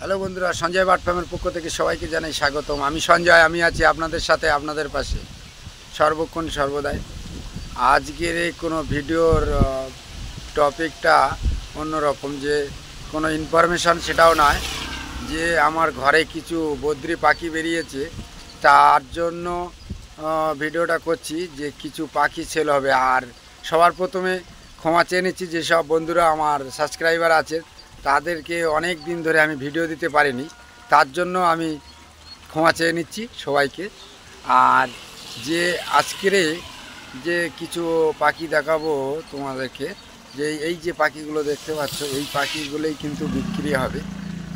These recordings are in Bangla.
হ্যালো বন্ধুরা, সঞ্জয় বার্ড ফার্মের পক্ষ থেকে সবাইকে জানাই স্বাগতম। আমি সঞ্জয়, আমি আছি আপনাদের সাথে, আপনাদের পাশে সর্বক্ষণ সর্বদাই। আজকের এই কোনো ভিডিওর টপিকটা অন্যরকম, যে কোনো ইনফরমেশান সেটাও নয়, যে আমার ঘরে কিছু বদ্রি পাখি বেরিয়েছে, তার জন্য ভিডিওটা করছি। যে কিছু পাখি সেল হবে, আর সবার প্রথমে ক্ষমা চেয়ে নিচ্ছি যেসব বন্ধুরা আমার সাবস্ক্রাইবার আছে, তাদেরকে অনেক দিন ধরে আমি ভিডিও দিতে পারিনি, তার জন্য আমি ক্ষমা চেয়ে নিচ্ছি সবাইকে। আর যে আজকের যে কিছু পাখি দেখাবো তোমাদেরকে, যে এই যে পাখিগুলো দেখতে পাচ্ছ, এই পাখিগুলোই কিন্তু বিক্রি হবে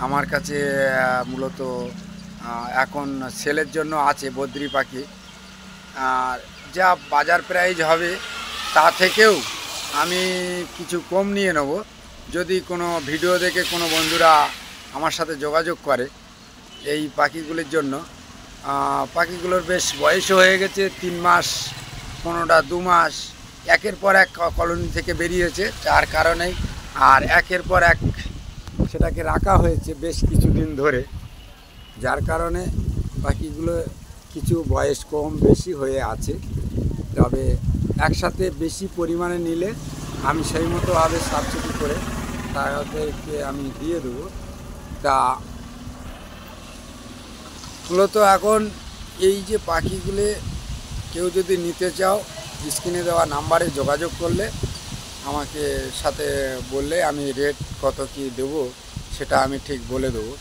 আমার কাছে। মূলত এখন সেলের জন্য আছে বদ্রি পাখি। আর যা বাজার প্রাইস হবে তা থেকেও আমি কিছু কম নিয়ে নেব, যদি কোনো ভিডিও দেখে কোনো বন্ধুরা আমার সাথে যোগাযোগ করে এই পাখিগুলির জন্য। পাখিগুলোর বেশ বয়সও হয়ে গেছে, 3 মাস, কোনোটা 2 মাস, একের পর এক কলোনি থেকে বেরিয়েছে, যার কারণেই আর একের পর এক সেটাকে রাখা হয়েছে বেশ কিছুদিন ধরে, যার কারণে পাখিগুলো কিছু বয়স কম বেশি হয়ে আছে। তবে একসাথে বেশি পরিমাণে নিলে আমি সেই মতোভাবে সাবসিডি করে তাদেরকে আমি দিয়ে দেবো। তা মূলত এখন এই যে পাখিগুলো কেউ যদি নিতে চাও, স্ক্রিনে দেওয়া নাম্বারে যোগাযোগ করলে আমাকে সাথে বললে আমি রেট কত কি দেবো সেটা আমি ঠিক বলে দেবো।